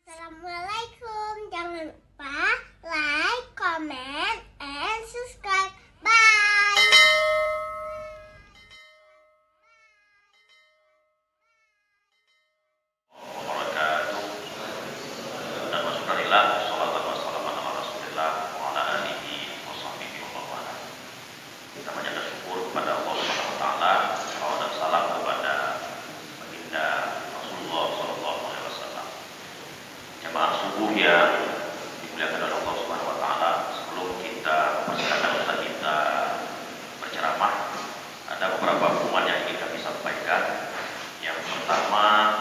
Assalamualaikum. Jangan lupa like, comment, and subscribe. Bye. Dan masyaallah, sholawat wassalamu ala Rasulillah wa ala alihi wa sahbihi wa man. Kita menyampaikan syukur kepada Allah Subhanahu wa taala, salawat dan salam kepada baginda Rasulullah sallallahu alaihi wasallam. Jamaah subuh yang dimuliakan oleh Allah Subhanahu wa taala, sebelum kita mempersilakan ustaz kita berceramah, ada beberapa pengumuman yang ingin kami sampaikan. Yang pertama,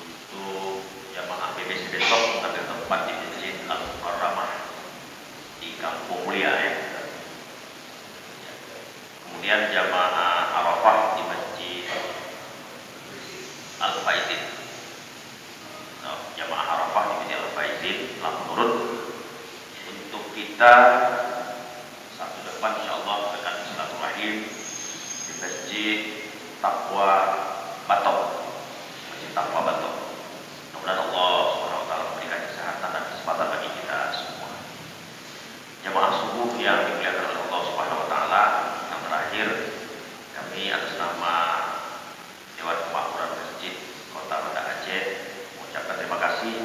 untuk jamaah BBC besok mengambil tempat di Masjid Al-Mukarramah di Kampung Mulia ya. Kemudian jamaah Arafah di Masjid Al-Faizin. Jamaah Arafah di Masjid Al-Faizin telah menurut untuk kita Sabtu depan insyaallah akan silaturahim di Masjid Taqwa Batok. Masjid Taqwa Batok. Mudah-mudahan Allah Subhanahu wa taala memberikan kesehatan dan kesempatan bagi kita semua. Jamaah subuh yang dimuliakan oleh Allah Subhanahu wa taala, yang terakhir kami atas nama Dewan Kemakmuran Masjid Kota Banda Aceh mengucapkan terima kasih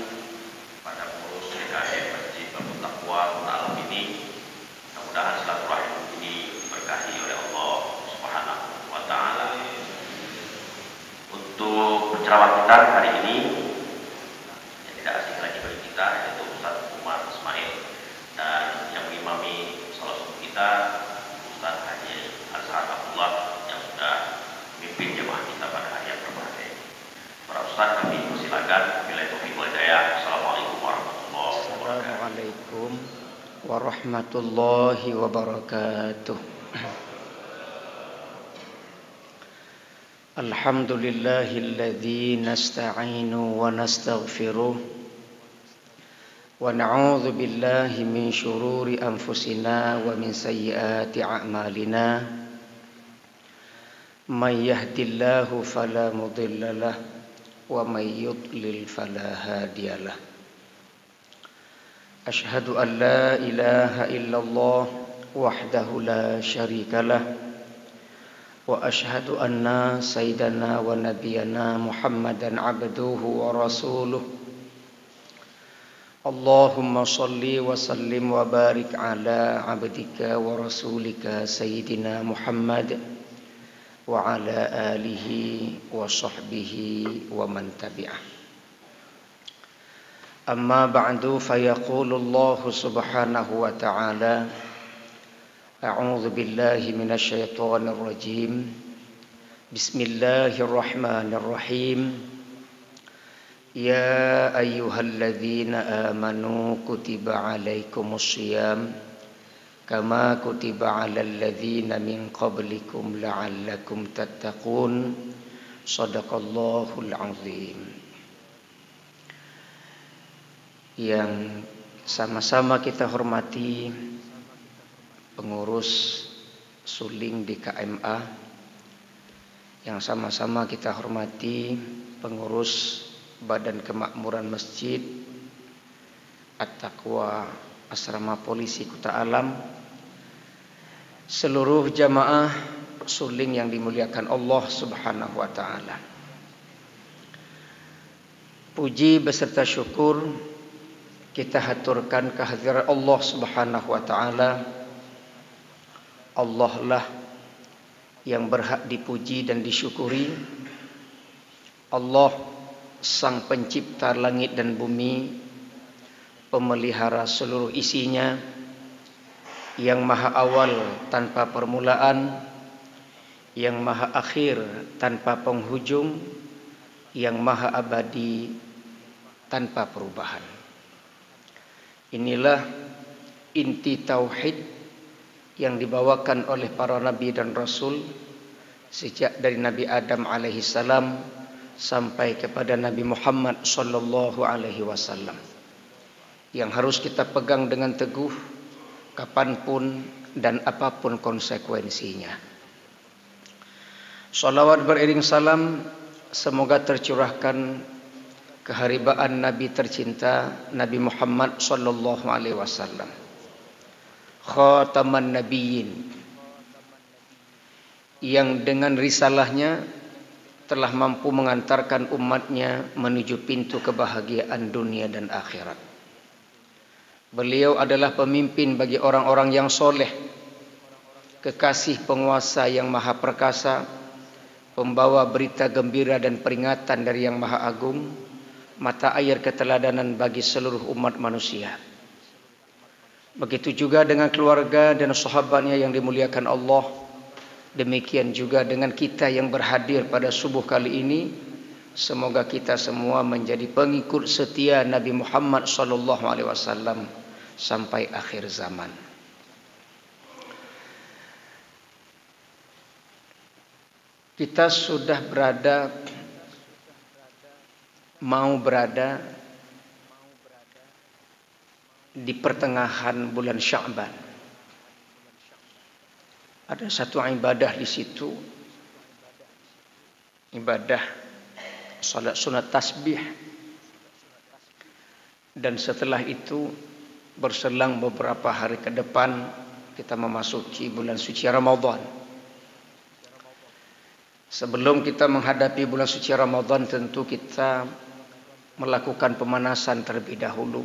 pada pengurus DKM Masjid Baitul Taqwa Kota Alam ini. Mudah-mudahan silaturahim ini diberkahi oleh Allah Subhanahu wa taala. Untuk penceramah kita hari ini yang tidak asing lagi bagi kita yaitu Ustaz Umar Ismail, dan yang mengimami salah satu kita Ustaz Haji Azhar Abdullah yang sudah memimpin jemaah kita pada hari yang berbahagia. Para Ustaz kami persilakan. Billahi taufiq wal hidayah. Assalamualaikum warahmatullahi wabarakatuh. Assalamualaikum warahmatullahi wabarakatuh. Alhamdulillahilladzi nasta'inu wa nastaghfiruh wa na'udzu billahi min syururi anfusina wa min sayyiati a'malina. May yahdihillahu fala mudilla lahu wa may yudlil fala hadiyalah. Asyhadu an la ilaha illallah wahdahu la syarika lah wa asyhadu anna sayyidana wa nabiyana Muhammadan abduhu wa rasuluh. Allahumma salli wa sallim wa barik ala abdika wa rasulika sayyidina Muhammad wa ala alihi wa sahbihi wa man tabi'ah. Amma ba'du, fayaqulu Allah subhanahu wa ta'ala: A'udzu billahi minasy syaithanir rajim. Bismillahirrahmanirrahim. Ya ayyuhalladzina amanu kutiba 'alaikumus syiyam kama kutiba 'alal ladzina min qablikum la'allakum tattaqun. Shadaqallahul 'azim. Yang sama-sama kita hormati pengurus suling di KMA, yang sama-sama kita hormati pengurus Badan Kemakmuran Masjid At-Taqwa Asrama Polisi Kota Alam, seluruh jamaah suling yang dimuliakan Allah Subhanahu wa taala. Puji beserta syukur kita haturkan kehadiran Allah Subhanahu wa taala. Allah lah yang berhak dipuji dan disyukuri. Allah sang pencipta langit dan bumi, pemelihara seluruh isinya, yang maha awal tanpa permulaan, yang maha akhir tanpa penghujung, yang maha abadi tanpa perubahan. Inilah inti tauhid yang dibawakan oleh para nabi dan rasul sejak dari Nabi Adam alaihi salam sampai kepada Nabi Muhammad sallallahu alaihi wasallam, yang harus kita pegang dengan teguh kapanpun dan apapun konsekuensinya. Salawat beriring salam semoga tercurahkan keharibaan Nabi tercinta Nabi Muhammad sallallahu alaihi wasallam, khataman nabiyyin, yang dengan risalahnya telah mampu mengantarkan umatnya menuju pintu kebahagiaan dunia dan akhirat. Beliau adalah pemimpin bagi orang-orang yang soleh, kekasih penguasa yang maha perkasa, pembawa berita gembira dan peringatan dari yang maha agung, mata air keteladanan bagi seluruh umat manusia. Begitu juga dengan keluarga dan sahabatnya yang dimuliakan Allah. Demikian juga dengan kita yang berhadir pada subuh kali ini. Semoga kita semua menjadi pengikut setia Nabi Muhammad sallallahu alaihi wasallam sampai akhir zaman. Kita sudah mau berada di pertengahan bulan Sya'ban. Ada satu ibadah di situ, ibadah salat sunat tasbih, dan setelah itu berselang beberapa hari ke depan kita memasuki bulan suci Ramadan. Sebelum kita menghadapi bulan suci Ramadan, tentu kita melakukan pemanasan terlebih dahulu,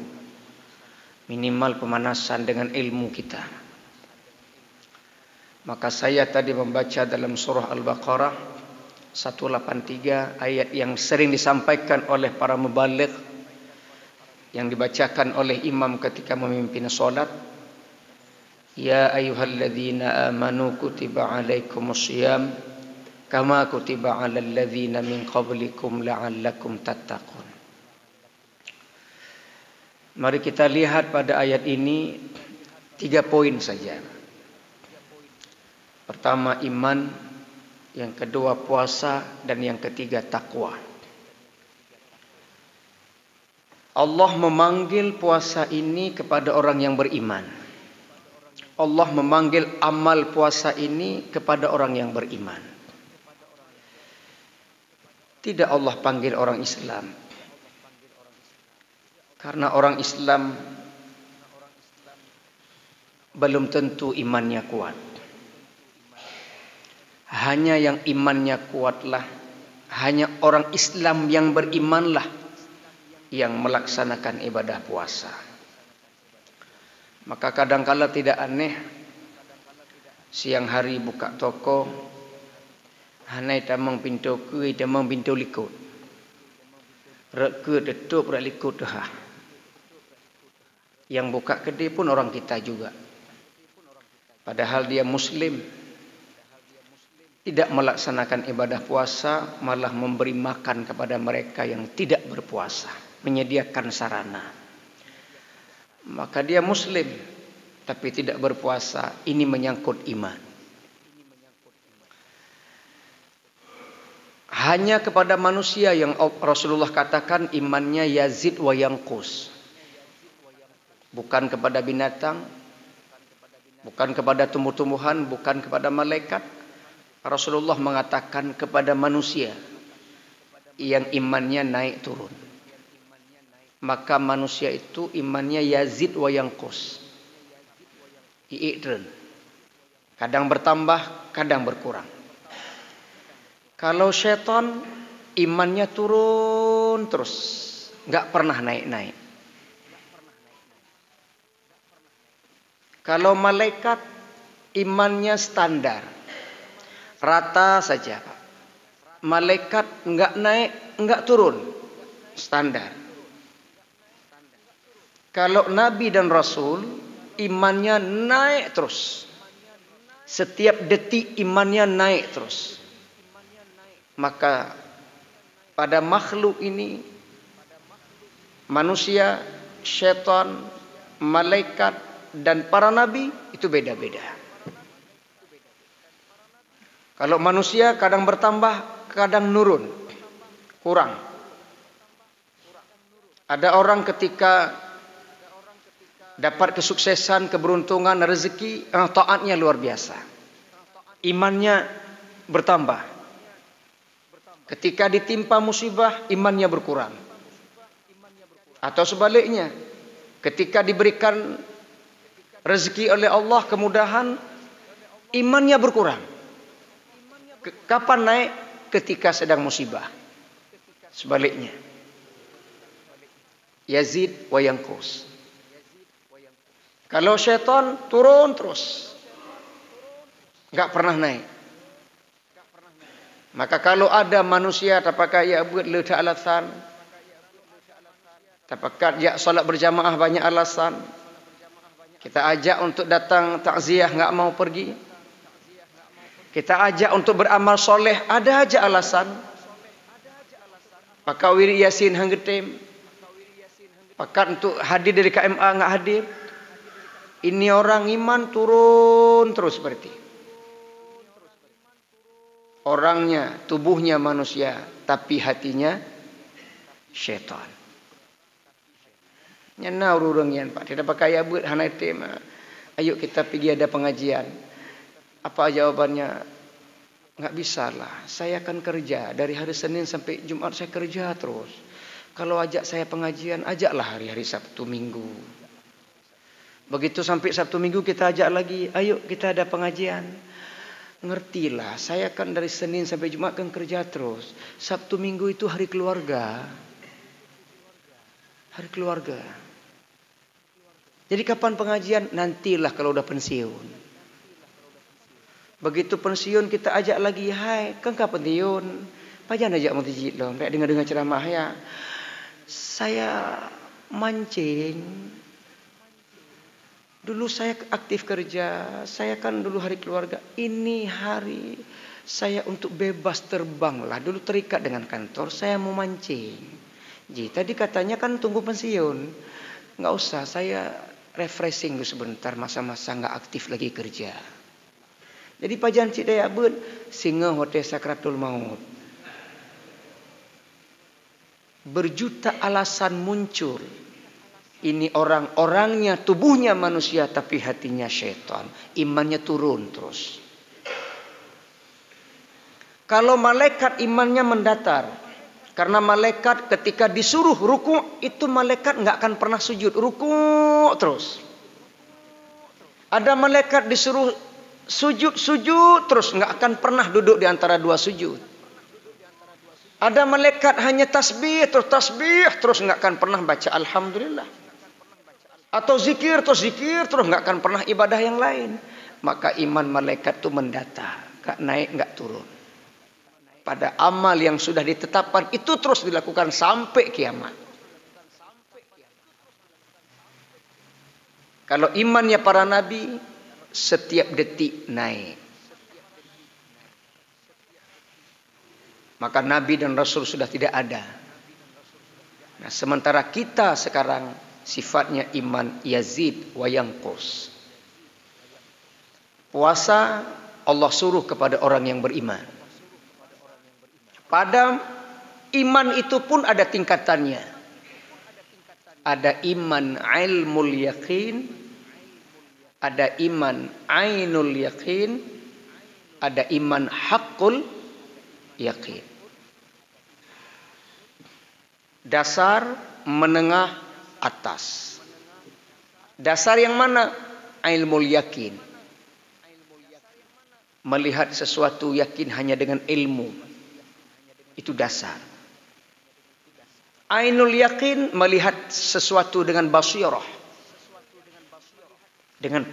minimal pemanasan dengan ilmu kita. Maka saya tadi membaca dalam surah Al-Baqarah 183, ayat yang sering disampaikan oleh para mubaligh, yang dibacakan oleh imam ketika memimpin salat. Ya ayyuhalladzina amanu kutiba alaikumusiyam kama kutiba alal ladzina min qablikum la'allakum tattaqun. Mari kita lihat pada ayat ini 3 poin saja. Pertama iman, yang kedua puasa, dan yang ketiga takwa. Allah memanggil puasa ini kepada orang yang beriman. Allah memanggil amal puasa ini kepada orang yang beriman. Tidak Allah panggil orang Islam. Karena orang Islam belum tentu imannya kuat. Hanya yang imannya kuatlah, hanya orang Islam yang berimanlah yang melaksanakan ibadah puasa. Maka kadangkala tidak aneh siang hari buka toko, hanai tamang pintu kui tamang pintu likut, rek ke detup rek likut dah. Yang buka kedai pun orang kita juga. Padahal dia Muslim, tidak melaksanakan ibadah puasa, malah memberi makan kepada mereka yang tidak berpuasa, menyediakan sarana. Maka dia Muslim tapi tidak berpuasa. Ini menyangkut iman. Hanya kepada manusia yang Rasulullah katakan imannya yazid wa yanqus. Bukan kepada binatang, bukan kepada tumbuh-tumbuhan, bukan kepada malaikat. Rasulullah mengatakan kepada manusia yang imannya naik turun. Maka manusia itu imannya yazid wa yanqus. I'idren. Kadang bertambah, kadang berkurang. Kalau syaitan imannya turun terus, enggak pernah naik-naik. Kalau malaikat imannya standar, rata saja, Pak. Malaikat enggak naik, enggak turun, standar. Kalau Nabi dan Rasul imannya naik terus. Setiap detik imannya naik terus. Maka pada makhluk ini, manusia, syaitan, malaikat, dan para nabi itu beda-beda. Kalau manusia kadang bertambah, kadang nurun, kurang. Ada orang ketika dapat kesuksesan, keberuntungan, rezeki, taatnya luar biasa. Imannya bertambah. Ketika ditimpa musibah, imannya berkurang. Atau sebaliknya, ketika diberikan rezeki oleh Allah, kemudahan, imannya berkurang. Kapan naik? Ketika sedang musibah. Sebaliknya, yazid wa yanqus. Kalau syaitan turun terus, enggak pernah naik. Maka kalau ada manusia tapakah ia buat letak alasan, tapakah dia solat berjamaah banyak alasan, kita ajak untuk datang takziah enggak mau pergi, kita ajak untuk beramal soleh ada aja alasan, pakai wirid yasin hang getem, pakai untuk hadir dari KMA enggak hadir. Ini orang iman turun terus berarti. Orangnya, tubuhnya manusia, tapi hatinya syaitan. Nyana urang-urangnya Pak, tidak pakai abut hanai tema. Ayo kita pergi ada pengajian. Apa jawabannya? Enggak bisa lah. Saya akan kerja dari hari Senin sampai Jumat saya kerja terus. Kalau ajak saya pengajian, ajaklah hari-hari Sabtu Minggu. Begitu sampai Sabtu Minggu kita ajak lagi, ayo kita ada pengajian. Ngertilah, saya kan dari Senin sampai Jumat kan kerja terus. Sabtu Minggu itu hari keluarga. Hari keluarga. Jadi kapan pengajian? Nantilah kalau udah pensiun. Begitu pensiun kita ajak lagi, hai, kan kapan pensiun? Pajan ajak masjid dong, kayak dengar-dengar ceramah ya. Saya mancing. Dulu saya aktif kerja, saya kan dulu hari keluarga. Ini hari saya untuk bebas terbang lah. Dulu terikat dengan kantor, saya mau mancing. Ji, tadi katanya kan tunggu pensiun. Nggak usah, saya refreshing dulu sebentar, masa-masa nggak aktif lagi kerja. Jadi pajan cik daya bun, singa hotel sakratul maut. Berjuta alasan muncul. Ini orang-orangnya, tubuhnya manusia tapi hatinya syaitan. Imannya turun terus. Kalau malaikat imannya mendatar. Karena malaikat ketika disuruh ruku, itu malaikat enggak akan pernah sujud. Ruku terus. Ada malaikat disuruh sujud terus. Enggak akan pernah duduk di antara dua sujud. Ada malaikat hanya tasbih terus enggak akan pernah baca alhamdulillah. Atau zikir terus enggak akan pernah ibadah yang lain. Maka iman malaikat itu mendata, enggak naik enggak turun. Pada amal yang sudah ditetapkan itu terus dilakukan sampai kiamat. Kalau imannya para nabi setiap detik naik. Maka nabi dan rasul sudah tidak ada. Nah, sementara kita sekarang sifatnya iman yazid wa yanqus. Puasa Allah suruh kepada orang yang beriman. Pada iman itu pun ada tingkatannya. Ada iman ilmul yakin, ada iman ainul yakin, ada iman haqqul yakin. Dasar, menengah, atas. Dasar yang mana? Ilmul yakin. Melihat sesuatu yakin hanya dengan ilmu. Itu dasar. Ainul yakin melihat sesuatu dengan basirah. Dengan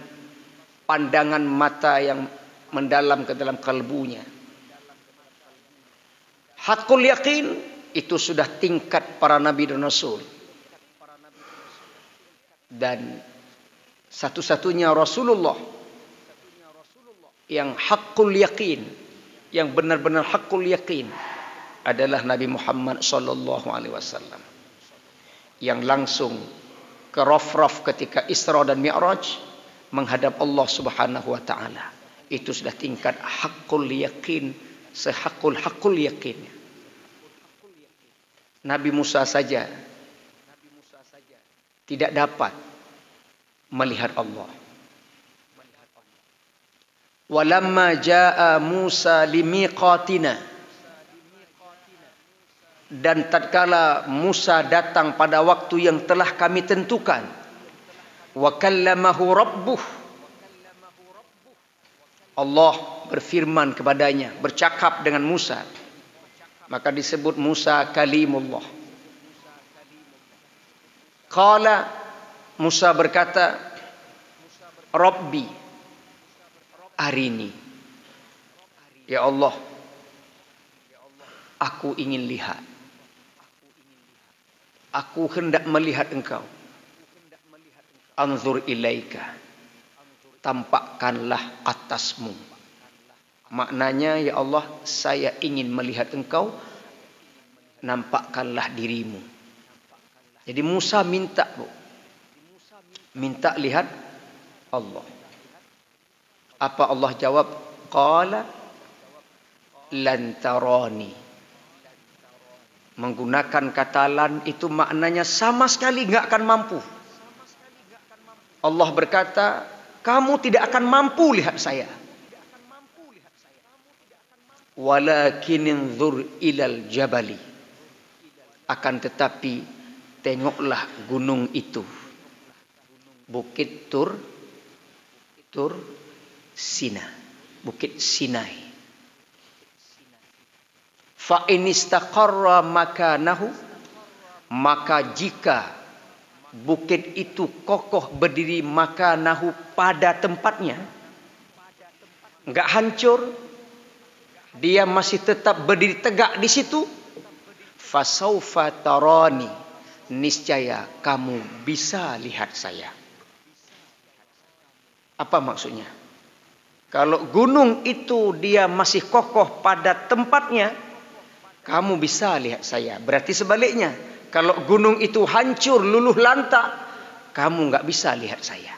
pandangan mata yang mendalam ke dalam kalbunya. Hakul yakin itu sudah tingkat para nabi dan rasul. Dan satu-satunya Rasulullah yang hakul yakin, yang benar-benar hakul yakin adalah Nabi Muhammad sallallahu alaihi wasallam. Yang langsung ke Raf-Raf ketika Isra dan Mi'raj menghadap Allah Subhanahu wa taala. Itu sudah tingkat hakul yakin, sehakul yakin. Nabi Musa saja tidak dapat melihat Allah. Walamma jaa Musa limiqatina. Dan tatkala Musa datang pada waktu yang telah kami tentukan, wa kallamahu rabbuh, Allah berfirman kepadanya, bercakap dengan Musa, maka disebut Musa kalimullah. Qala, Musa berkata, Rabbi arini, ya Allah, aku ingin lihat, aku hendak melihat engkau. Anzur ilaika, tampakkanlah atasmu. Maknanya, ya Allah, saya ingin melihat engkau, nampakkanlah dirimu. Jadi Musa minta, minta lihat Allah. Apa Allah jawab? Qala lan tarani. Menggunakan kata lan itu maknanya sama sekali nggak akan mampu. Allah berkata, kamu tidak akan mampu lihat saya. Walakin inzur ilal jabali. Akan tetapi tengoklah gunung itu. Bukit Tur Sina. Bukit Sinai. Fa in istaqarra makanahu, maka jika bukit itu kokoh berdiri makanahu pada tempatnya, enggak hancur, dia masih tetap berdiri tegak di situ, fasaufa tarani, niscaya kamu bisa lihat saya. Apa maksudnya? Kalau gunung itu dia masih kokoh pada tempatnya, kamu bisa lihat saya. Berarti sebaliknya, kalau gunung itu hancur, luluh lantak, kamu nggak bisa lihat saya.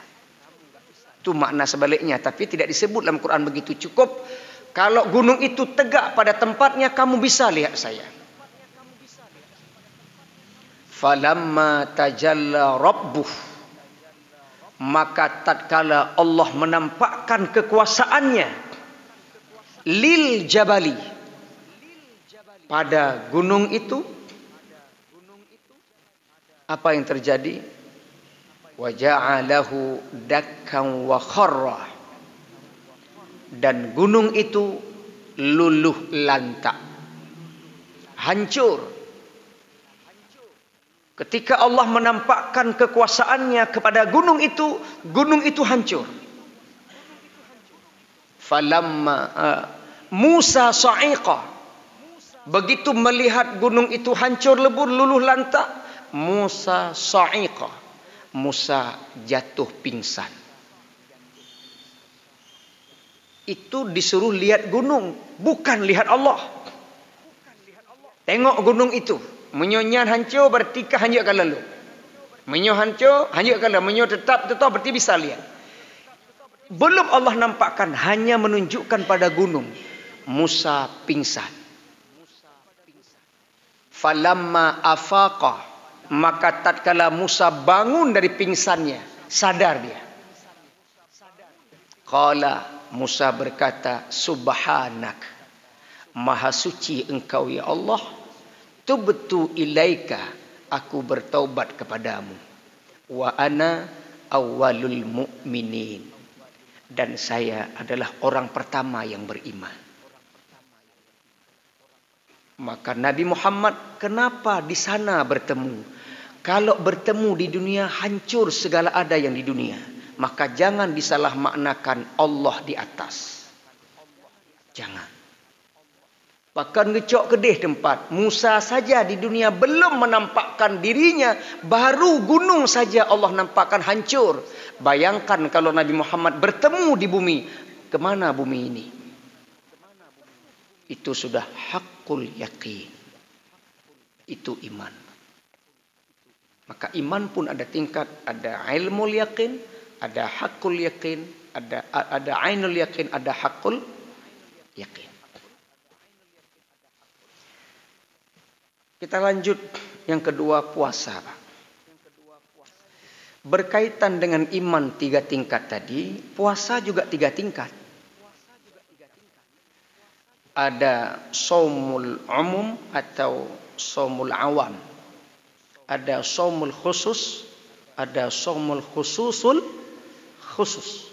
Itu makna sebaliknya, tapi tidak disebut dalam Quran begitu. Cukup kalau gunung itu tegak pada tempatnya, kamu bisa lihat saya. Falamma tajalla rabbuh, maka tatkala Allah menampakkan kekuasaannya lil jabali, pada gunung itu, apa yang terjadi? Wa ja'alahu dakkan wa kharra, dan gunung itu luluh lantak, hancur. Ketika Allah menampakkan kekuasaannya kepada gunung itu hancur. Falamma Musa sa'iqa, begitu melihat gunung itu hancur lebur, luluh lantak, Musa sa'iqa, Musa jatuh pingsan. Itu disuruh lihat gunung, bukan lihat Allah. Tengok gunung itu, menyonya hancur berarti hancurkan lalu. Menyo hancur, hancurkan lalu. Menyo tetap berarti bisa lihat. Belum Allah nampakkan, hanya menunjukkan pada gunung. Musa pingsan. Falamma afaqa, maka tatkala Musa bangun dari pingsannya, sadar dia. Qala, Musa berkata, subhanak, maha suci engkau ya Allah, tubtu ilaika, aku bertaubat kepadamu, wa ana awwalul mu'minin, dan saya adalah orang pertama yang beriman. Maka Nabi Muhammad kenapa di sana bertemu? Kalau bertemu di dunia hancur segala ada yang di dunia, maka jangan disalah maknakan Allah di atas. Jangan. Bahkan ngecok kedih tempat. Musa saja di dunia belum menampakkan dirinya, baru gunung saja Allah nampakkan hancur. Bayangkan kalau Nabi Muhammad bertemu di bumi, kemana bumi ini? Itu sudah hakul yakin. Itu iman. Maka iman pun ada tingkat, ada ilmu yakin, ada hakul yakin, ada ainul yakin, ada hakul yakin. Kita lanjut yang kedua, puasa, Pak. Berkaitan dengan iman 3 tingkat tadi, puasa juga 3 tingkat. Ada shaumul umum atau shaumul awam. Ada shaumul khusus, ada shaumul khususul khusus.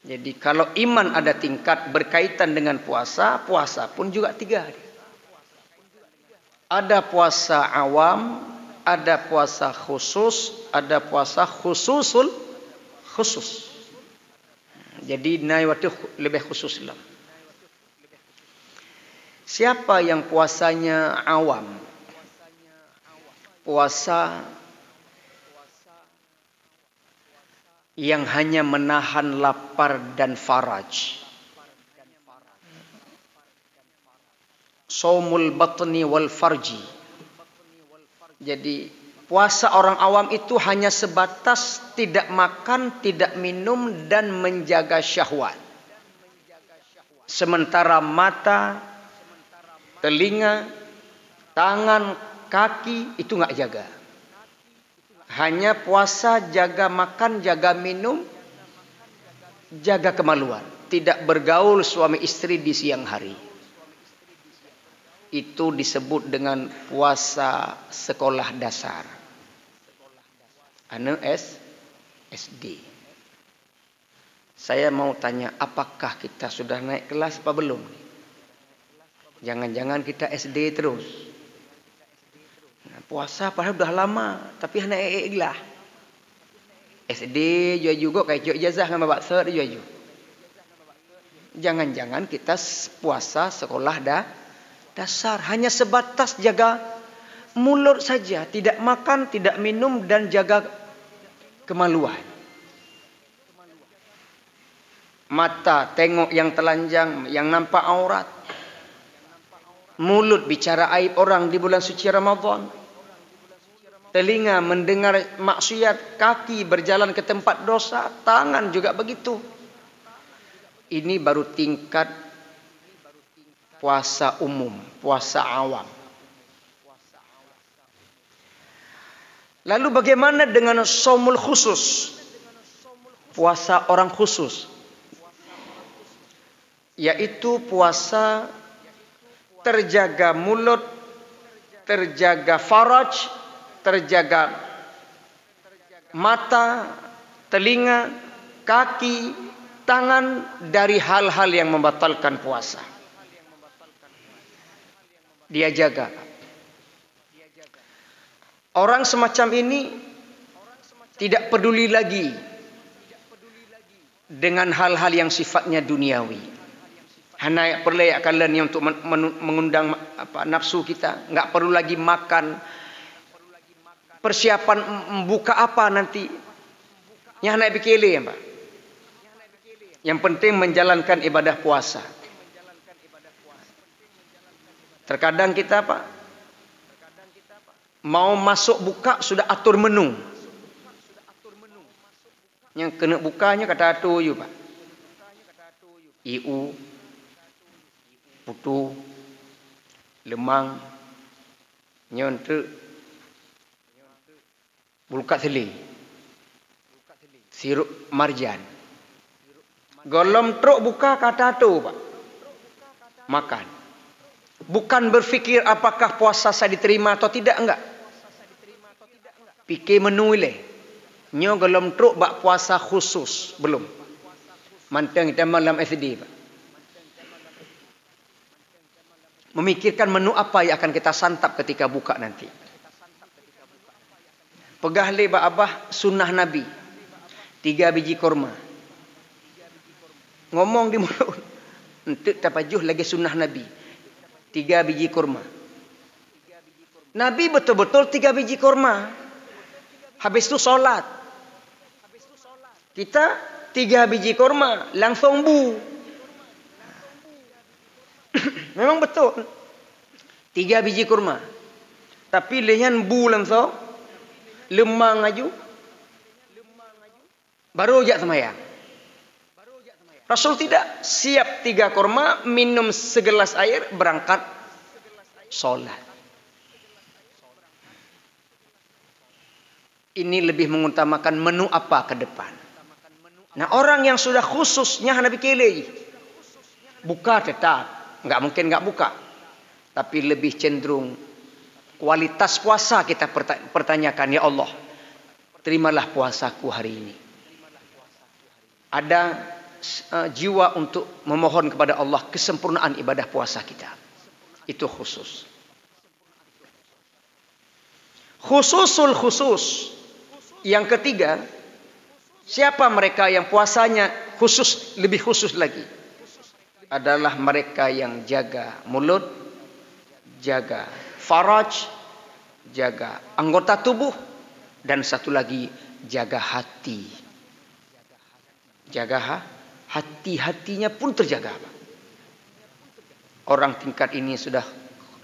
Jadi kalau iman ada tingkat berkaitan dengan puasa, puasa pun juga 3. Ada puasa awam, ada puasa khusus, ada puasa khususul khusus. Jadi naik waktu lebih khusus lah. Siapa yang puasanya awam? Puasa yang hanya menahan lapar dan faraj. Shaumul batni wal farji. Jadi puasa orang awam itu hanya sebatas tidak makan, tidak minum dan menjaga syahwat. Sementara mata, telinga, tangan, kaki itu nggak jaga. Hanya puasa jaga makan, jaga minum, jaga kemaluan. Tidak bergaul suami istri di siang hari. Itu disebut dengan puasa sekolah dasar. Anu SD. Saya mau tanya, apakah kita sudah naik kelas apa belum? Jangan-jangan kita SD terus. Nah, puasa padahal sudah lama, tapi hanya lah. SD juga kayak cuy ijazah sama bakso juga. Jangan-jangan kita puasa sekolah dasar hanya sebatas jaga mulut saja, tidak makan, tidak minum dan jaga kemaluan. Mata tengok yang telanjang, yang nampak aurat. Mulut bicara aib orang di bulan suci Ramadan. Telinga mendengar maksiat, kaki berjalan ke tempat dosa, tangan juga begitu. Ini baru tingkat puasa umum, puasa awam. Lalu bagaimana dengan shaumul khusus? Puasa orang khusus. Yaitu puasa terjaga mulut, terjaga faraj, terjaga mata, telinga, kaki, tangan dari hal-hal yang membatalkan puasa. Dia jaga. Orang semacam ini tidak peduli lagi dengan hal-hal yang sifatnya duniawi. Hanya perlu kalian untuk mengundang nafsu kita, enggak perlu lagi makan. Persiapan buka apa nanti? Yang nak pikirkan ya, Pak. Yang penting menjalankan ibadah puasa. Terkadang kita Pak mau masuk buka sudah atur menu. Yang kena bukanya kata atur you Pak. Iu, putu, lemang, nyontek, bulkat seli, sirup marjan. Golom truk buka kata tu Pak. Makan. Bukan berfikir apakah puasa saya diterima atau tidak, enggak. Fikir menu le. Nyo golom truk bak puasa khusus belum. Manteng kita malam SD Pak. Memikirkan menu apa yang akan kita santap ketika buka nanti. Pegah le bak abah sunnah Nabi. 3 biji korma. Ngomong di mulut. Untuk tapajuh lagi sunnah Nabi. 3 biji korma. Nabi betul-betul 3 biji korma. Habis itu solat. Kita 3 biji korma. Langsung bu. Memang betul. 3 biji kurma. Tapi lehan bu langsung. Lemang aju. Baru ajak semayang. Rasul tidak. Siap 3 kurma. Minum segelas air. Berangkat. Solat. Ini lebih mengutamakan menu apa ke depan. Nah orang yang sudah khususnya Nabi Kelly. Buka tetap, nggak mungkin nggak buka. Tapi lebih cenderung kualitas puasa kita pertanyakan, ya Allah, terimalah puasaku hari ini. Ada jiwa untuk memohon kepada Allah kesempurnaan ibadah puasa kita. Itu khusus. Khususul khusus. Yang ketiga, siapa mereka yang puasanya khusus, lebih khusus lagi? Adalah mereka yang jaga mulut, jaga faraj, jaga anggota tubuh, dan satu lagi jaga hati. Jaga hati-hatinya pun terjaga. Orang tingkat ini sudah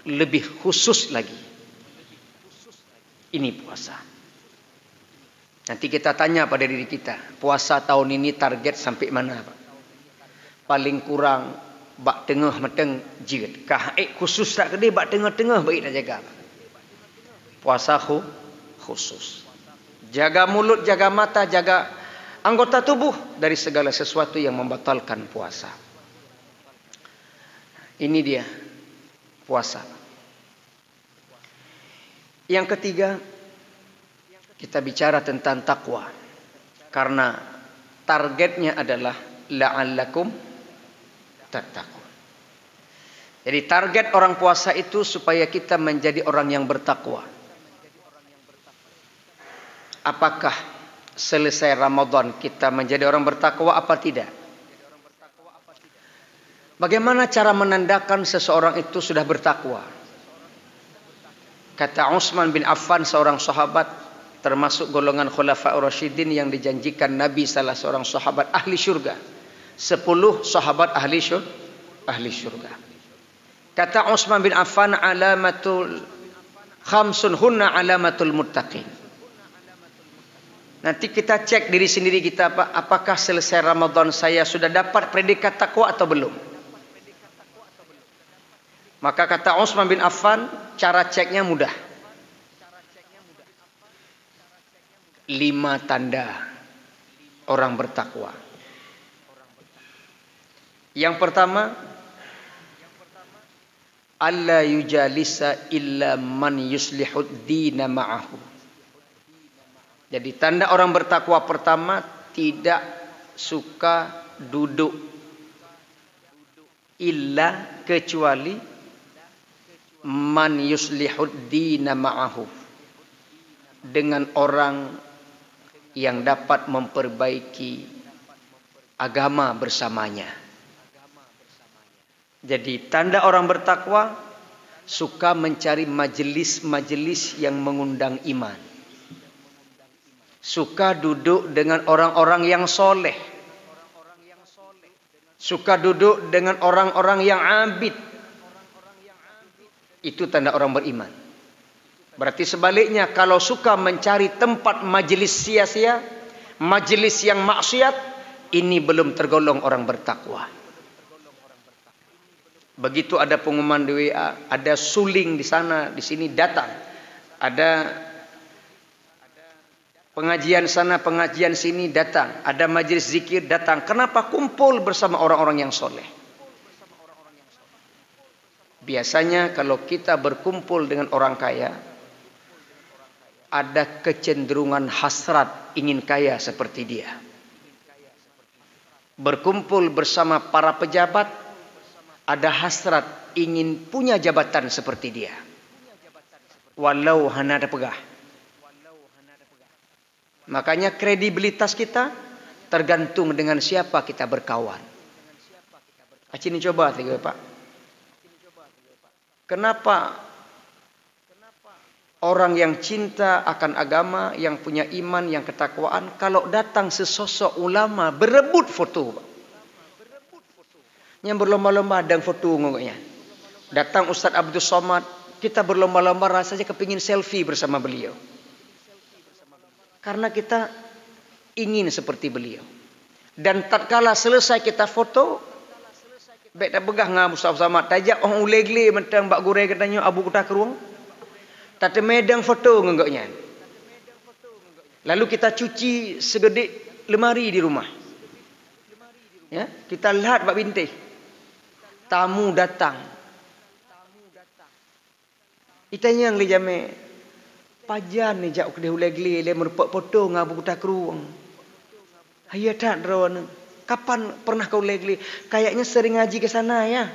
lebih khusus lagi. Ini puasa. Nanti kita tanya pada diri kita, puasa tahun ini target sampai mana, Pak? Paling kurang bak tengah meteng jid. Kah khusus tak kedai bak tengah-tengah baik nak jaga. Puasa khusus. Jaga mulut, jaga mata, jaga anggota tubuh dari segala sesuatu yang membatalkan puasa. Ini dia puasa. Yang ketiga, kita bicara tentang takwa. Karena targetnya adalah la'allakum tattaqun. Jadi target orang puasa itu supaya kita menjadi orang yang bertakwa. Apakah selesai Ramadan kita menjadi orang bertakwa apa tidak? Bagaimana cara menandakan seseorang itu sudah bertakwa? Kata Utsman bin Affan, seorang sahabat termasuk golongan Khulafaur Rasyidin yang dijanjikan Nabi salah seorang sahabat ahli syurga. 10 sahabat ahli syurga. Kata Utsman bin Affan, khamsun hunna alamatul muttaqin. Nanti kita cek diri sendiri kita, Pak, apakah selesai Ramadan saya sudah dapat predikat takwa atau belum? Maka kata Utsman bin Affan, cara ceknya mudah. 5 tanda orang bertakwa. Yang pertama, alla yujalisa illa man yuslihud dina ma'ahu. Jadi tanda orang bertakwa pertama, tidak suka duduk illa kecuali man yuslihud dina ma'ahu, dengan orang yang dapat memperbaiki agama bersamanya. Jadi tanda orang bertakwa suka mencari majelis-majelis yang mengundang iman. Suka duduk dengan orang-orang yang soleh. Suka duduk dengan orang-orang yang abid. Itu tanda orang beriman. Berarti sebaliknya, kalau suka mencari tempat majelis sia-sia, majelis yang maksiat, ini belum tergolong orang bertakwa. Begitu ada pengumuman di WA, ada suling di sana, di sini, datang. Ada pengajian sana, pengajian sini, datang. Ada majelis zikir, datang. Kenapa? Kumpul bersama orang-orang yang soleh. Biasanya kalau kita berkumpul dengan orang kaya, ada kecenderungan hasrat ingin kaya seperti dia. Berkumpul bersama para pejabat, ada hasrat ingin punya jabatan seperti dia. Walau hana ada pegah. Makanya kredibilitas kita tergantung dengan siapa kita berkawan. Acini coba tiga, Pak. Kenapa orang yang cinta akan agama, yang punya iman, yang ketakwaan, kalau datang sesosok ulama berebut foto, Pak. Yang berlomba-lomba ada foto ngomongnya. Datang Ustaz Abdul Somad, kita berlomba-lomba rasanya kepingin selfie bersama beliau. Karena kita ingin seperti beliau. Dan tatkala selesai kita foto, baik dah begah ngah Ustaz Somad, tajak orang ulegle mentang bak gurei katanya abu kuta keruang. Tata medang foto ngogoknya. Lalu kita cuci segede lemari di rumah. Ya, kita lihat bak bintih. tamu datang. Itanya yang lijame pajan ni jak kedih ulegli le merupak foto ngabu kuta keruang. Hayata drawana. Kapan pernah kau ulegli? Kayaknya sering ngaji ke sana ya.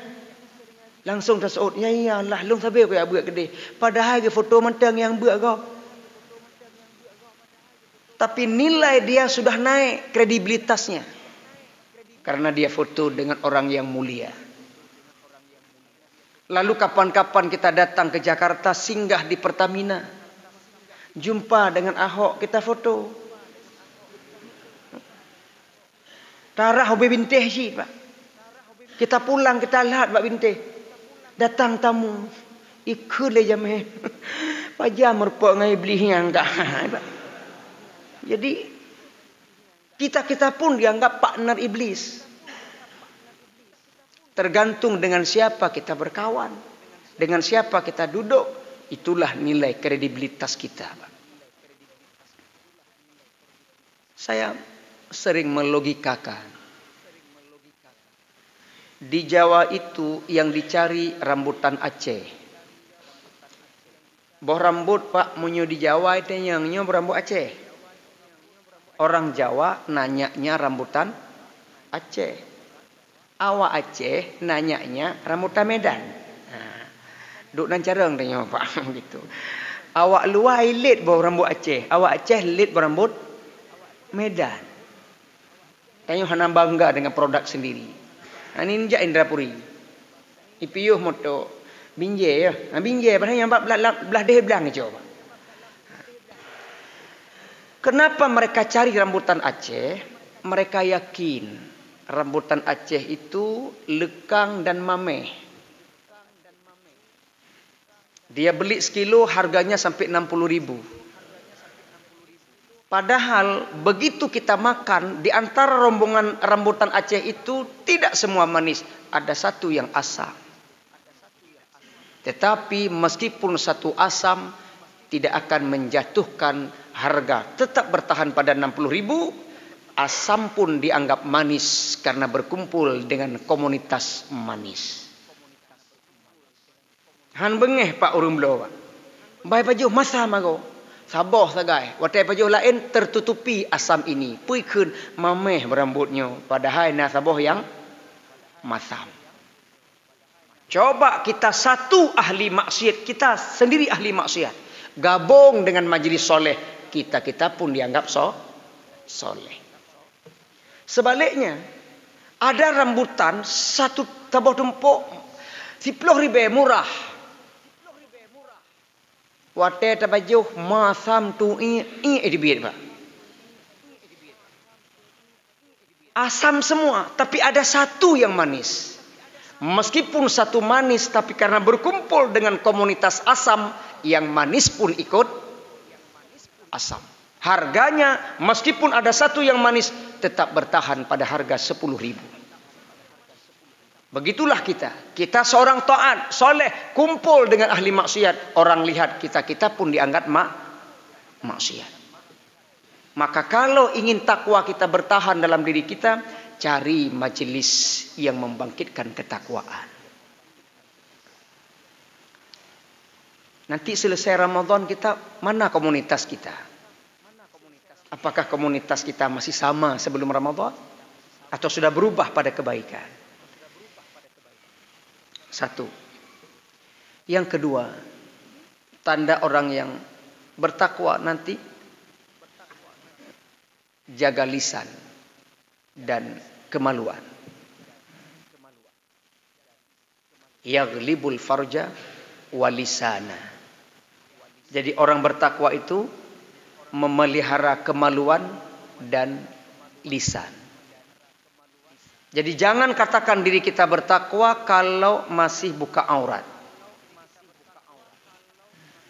Langsung tersaut, ya iyalah long sabe ko ya buat kedih. Padahal ke foto mentang yang buat kau. Tapi nilai dia sudah naik kredibilitasnya. Karena dia foto dengan orang yang mulia. Lalu kapan-kapan kita datang ke Jakarta, singgah di Pertamina. Jumpa dengan Ahok, kita foto. Tarah hobi bintih sih, Pak. Kita pulang, kita lihat Pak bintih. Datang tamu. Ikut le jameh. Pajam merupak ngai beli yang enggak. Jadi kita pun dianggap partner iblis. Tergantung dengan siapa kita berkawan, dengan siapa kita duduk, itulah nilai kredibilitas kita. Saya sering melogikakan. Di Jawa itu yang dicari rambutan Aceh. Boh rambut Pak munyo di Jawa itu yang rambut Aceh. Orang Jawa nanyanya rambutan Aceh. Awak Aceh nanyanya rambutan Medan. Duk nan careng tanya Pak gitu. Awak luar lit bawa rambut Aceh, awak Aceh lit berambut Medan. Tanya hana bangga dengan produk sendiri. Ini njak Indrapuri. Ipiyuh moto binje ya. Binje padahal yang belah deh belang coba. Kenapa mereka cari rambutan Aceh? Mereka yakin rambutan Aceh itu lekang dan mameh. Dia beli sekilo harganya sampai 60.000. Padahal begitu kita makan, di antara rombongan rambutan Aceh itu tidak semua manis. Ada satu yang asam. Tetapi meskipun satu asam, tidak akan menjatuhkan harga. Tetap bertahan pada 60.000. Asam pun dianggap manis karena berkumpul dengan komunitas manis. Han bengeh Pak urung belo Pak. Bai pajuh masa mago. Saboh sagai. Watai pajuh lain tertutupi asam ini. Pui keun mameh berambutnya. Padahal na saboh yang masam. Coba kita satu ahli maksiat, kita sendiri ahli maksiat. Gabung dengan majlis soleh, kita pun dianggap soleh. Sebaliknya, ada rambutan satu tabuh tumpuk 10.000 murah. Wate tabajuh masam tu edibit Pak. Asam semua, tapi ada satu yang manis. Meskipun satu manis, tapi karena berkumpul dengan komunitas asam, yang manis pun ikut asam. Harganya meskipun ada satu yang manis, tetap bertahan pada harga 10.000. Begitulah kita. Kita seorang taat, soleh, kumpul dengan ahli maksiat. Orang lihat kita pun dianggap maksiat. Maka kalau ingin takwa kita bertahan dalam diri kita, cari majelis yang membangkitkan ketakwaan. Nanti selesai Ramadan kita, mana komunitas kita? Apakah komunitas kita masih sama sebelum Ramadan? Atau sudah berubah pada kebaikan? Satu. Yang kedua, tanda orang yang bertakwa nanti, jaga lisan dan kemaluan. Yaghlibul farja walisana. Jadi orang bertakwa itu memelihara kemaluan dan lisan. Jadi jangan katakan diri kita bertakwa kalau masih buka aurat.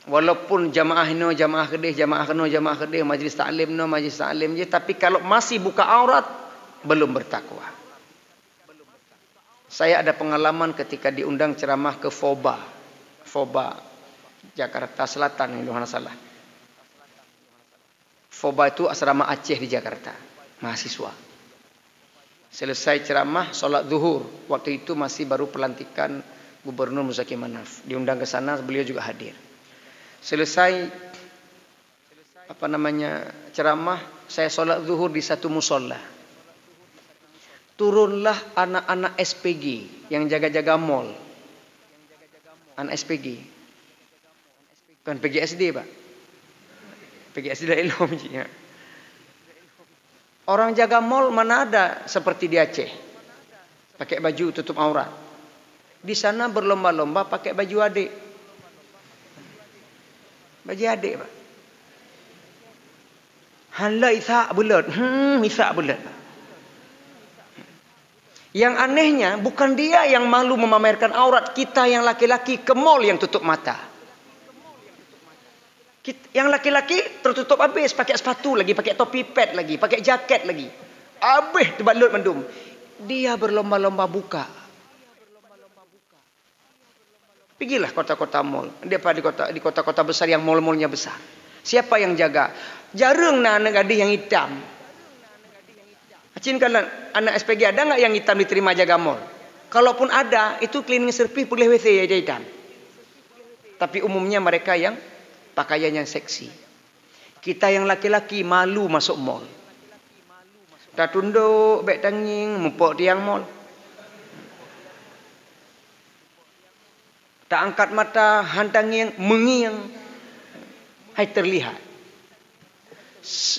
Walaupun jamaah no, jamaah kedih, majlis taklim no, majlis taklim je, tapi kalau masih buka aurat, belum bertakwa. Saya ada pengalaman ketika diundang ceramah ke Foba Jakarta Selatan, kalau tidak salah. Foba itu asrama Aceh di Jakarta, mahasiswa. Selesai ceramah, solat zuhur. Waktu itu masih baru pelantikan Gubernur Muzaki Manaf. Diundang ke sana, beliau juga hadir. Selesai ceramah, saya solat zuhur di satu musola. Turunlah anak-anak SPG yang jaga-jaga mall. Anak SPG. Bukan PGSD, Pak. PGSD dah elok. Orang jaga mall mana ada seperti di Aceh. Pakai baju tutup aurat. Di sana berlomba-lomba pakai baju adik. Baju adik, Pak. Hala isak bulat. Isak bulat. Yang anehnya bukan dia yang malu memamerkan aurat. Kita yang laki-laki ke mall yang tutup mata. Yang laki-laki tertutup habis, pakai sepatu lagi, pakai topi pet lagi, pakai jaket lagi. Habis dibalut mendung. Dia berlomba-lomba buka. Pergilah kota-kota mall. Di kota-kota besar yang mall-mallnya besar. Siapa yang jaga? Jarang anak gadis yang hitam. Cinkan anak SPG ada nggak yang hitam diterima jaga mall? Kalaupun ada, itu cleaning service boleh WC aja hitam. Tapi umumnya mereka yang pakaian yang seksi. Kita yang laki-laki malu masuk mall. Tak tunduk, beg tanging, mupok tiang mall. Tak angkat mata, hantanging, mengiang. Hai terlihat.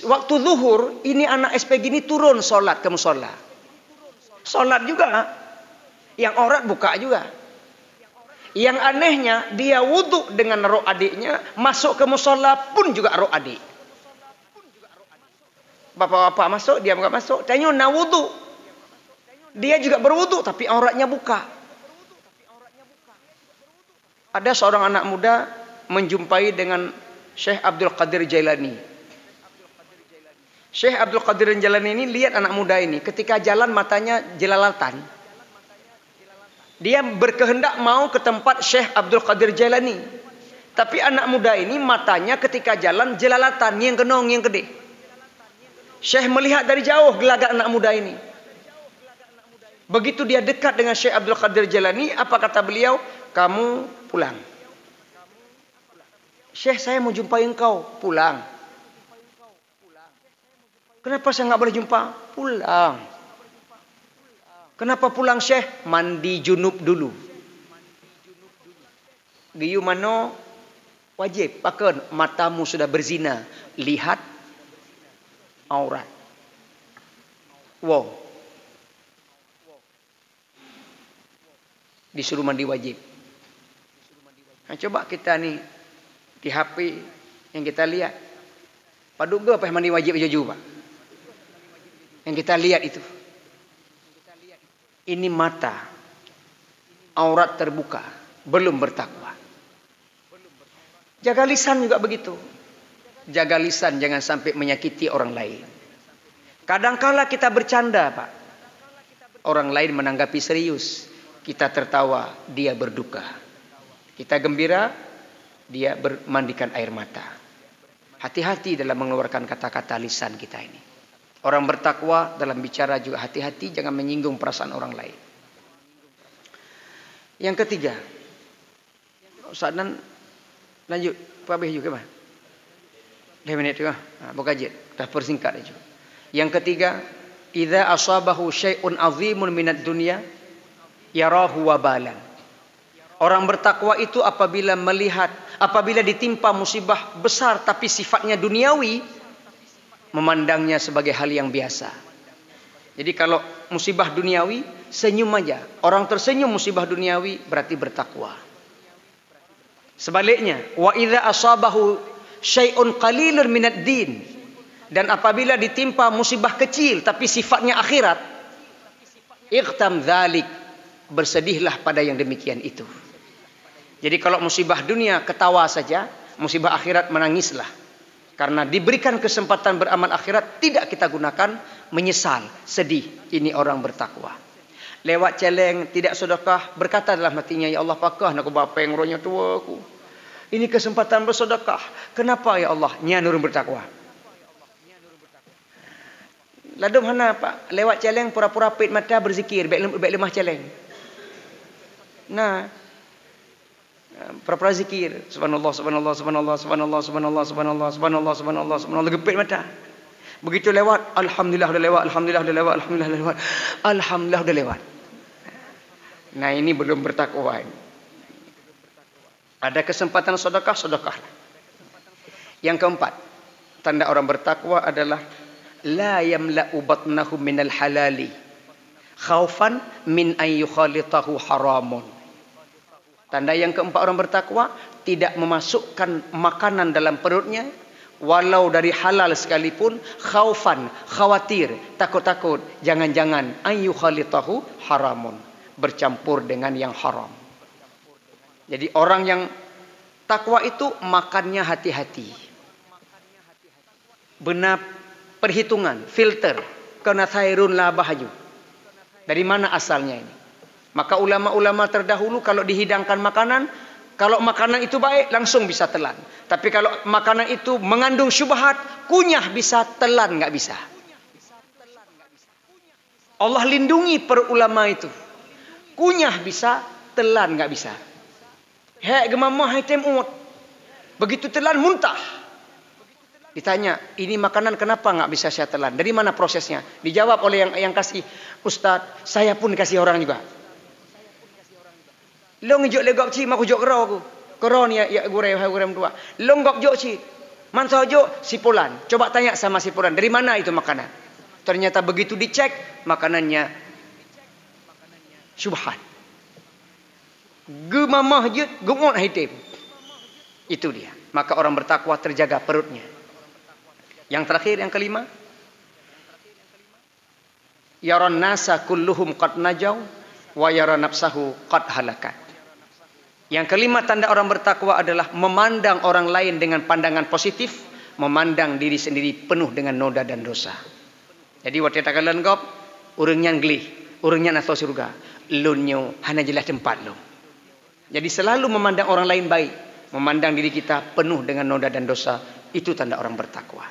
Waktu zuhur, ini anak SPG ini turun solat ke musola. Solat juga. Yang aurat buka juga. Yang anehnya, dia wudhu dengan roh adiknya, masuk ke musola pun juga roh adik. Bapak-bapak masuk, dia enggak masuk. Tanya nak wudhu. Dia juga berwudhu, tapi auratnya buka. Ada seorang anak muda menjumpai dengan Syekh Abdul Qadir Jailani. Syekh Abdul Qadir Jailani ini lihat anak muda ini. Ketika jalan matanya jelalatan. Dia berkehendak mau ke tempat Syekh Abdul Qadir Jailani. Tapi anak muda ini matanya ketika jalan jelalatan. Yang kenong, yang gede. Syekh melihat dari jauh gelagat anak muda ini. Begitu dia dekat dengan Syekh Abdul Qadir Jailani, apa kata beliau? Kamu pulang. Syekh, saya mau jumpai engkau. Pulang. Kenapa saya nggak boleh jumpa? Pulang. Kenapa pulang, Syekh? Mandi junub dulu. Giyu mano wajib. Pakai matamu sudah berzina. Lihat aurat. Wow. Disuruh mandi wajib. Nah, coba kita nih di HP yang kita lihat. Paduga apa mandi wajib aja juga. Yang kita lihat itu. Ini mata. Aurat terbuka. Belum bertakwa. Jaga lisan juga begitu. Jaga lisan jangan sampai menyakiti orang lain. Kadangkala kita bercanda, Pak. Orang lain menanggapi serius. Kita tertawa, dia berduka. Kita gembira, dia memandikan air mata. Hati-hati dalam mengeluarkan kata-kata lisan kita ini. Orang bertakwa dalam bicara juga hati-hati, jangan menyinggung perasaan orang lain. Yang ketiga, Ustaz Dan lanjut, Pak Abih juga mah. 2 minit juga, buka jet, dah persingkat aja. Yang ketiga, idza asabahu syai'un azimun minad dunya yarahu wabalan. Orang bertakwa itu apabila ditimpa musibah besar tapi sifatnya duniawi, memandangnya sebagai hal yang biasa. Jadi kalau musibah duniawi, senyum aja. Orang tersenyum musibah duniawi berarti bertakwa. Sebaliknya, wa idza asabahu syai'un qalilun minad din. Dan apabila ditimpa musibah kecil tapi sifatnya akhirat, iqtam dzalik, bersedihlah pada yang demikian itu. Jadi kalau musibah dunia ketawa saja, musibah akhirat menangislah. Karena diberikan kesempatan beramal akhirat, tidak kita gunakan, menyesal, sedih. Ini orang bertakwa. Lewat celeng, tidak sedekah, berkata dalam hatinya, ya Allah, pakah nak bapa yang rohnya tua aku. Ini kesempatan bersedekah. Kenapa ya Allah? Nya nurun bertakwa. Ladum hana pak lewat celeng pura-pura pit mata berzikir baik lemah celeng. Nah, pura-pura zikir subhanallah subhanallah subhanallah subhanallah subhanallah subhanallah subhanallah subhanallah subhanallah gepit mata. Begitu lewat alhamdulillah udah lewat, alhamdulillah udah lewat, alhamdulillah udah lewat. Alhamdulillah udah lewat. Nah, ini belum bertakwa. Ada kesempatan sedekah, sedekah. Yang keempat, tanda orang bertakwa adalah la yamla'u batnahu minal halali khaufan min an yukhalitahu haramun. Tanda yang keempat orang bertakwa, tidak memasukkan makanan dalam perutnya walau dari halal sekalipun, khaufan, khawatir, takut-takut, jangan-jangan an yukhalitahu haramun, bercampur dengan yang haram. Jadi orang yang takwa itu makannya hati-hati. Benar perhitungan, filter. Kana khairun la bahaju. Dari mana asalnya ini? Maka ulama-ulama terdahulu kalau dihidangkan makanan, kalau makanan itu baik langsung bisa telan. Tapi kalau makanan itu mengandung syubhat, kunyah bisa, telan nggak bisa. Allah lindungi para ulama itu. Kunyah bisa, telan nggak bisa. Hei gemamah hai temut. Begitu telan muntah. Ditanya, ini makanan kenapa nggak bisa saya telan? Dari mana prosesnya? Dijawab oleh yang kasih, Ustadz, saya pun kasih orang juga. Lo ngejok legok ci, maku jok kero aku. Kero ni ya gurem tua. Lo ngok jok ci, mantau jok sipulan. Coba tanya sama sipulan, dari mana itu makanan? Ternyata begitu dicek, makanannya syubhat. Gemamah je, gemot hitam. Itu dia. Maka orang bertakwa terjaga perutnya. Yang terakhir, yang kelima, yaran nasa kulluhum qad najaw wa yara nafsahu qad halakat. Yang kelima tanda orang bertakwa adalah memandang orang lain dengan pandangan positif, memandang diri sendiri penuh dengan noda dan dosa. Jadi waktu takalan gop, urangnya ngelih, urangnya atau surga, lunyo hanya jelas tempat lo. Jadi selalu memandang orang lain baik, memandang diri kita penuh dengan noda dan dosa, itu tanda orang bertakwa.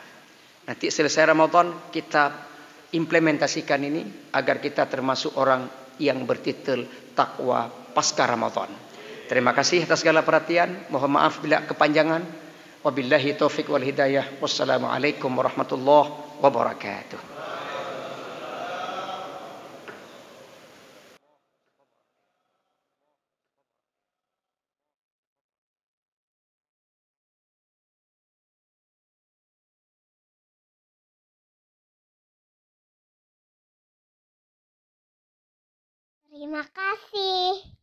Nanti selesai Ramadan kita implementasikan ini agar kita termasuk orang yang bertitel takwa pasca Ramadan. Terima kasih atas segala perhatian. Mohon maaf bila kepanjangan. Wabillahi taufik wal hidayah. Wassalamualaikum warahmatullahi wabarakatuh. Terima kasih.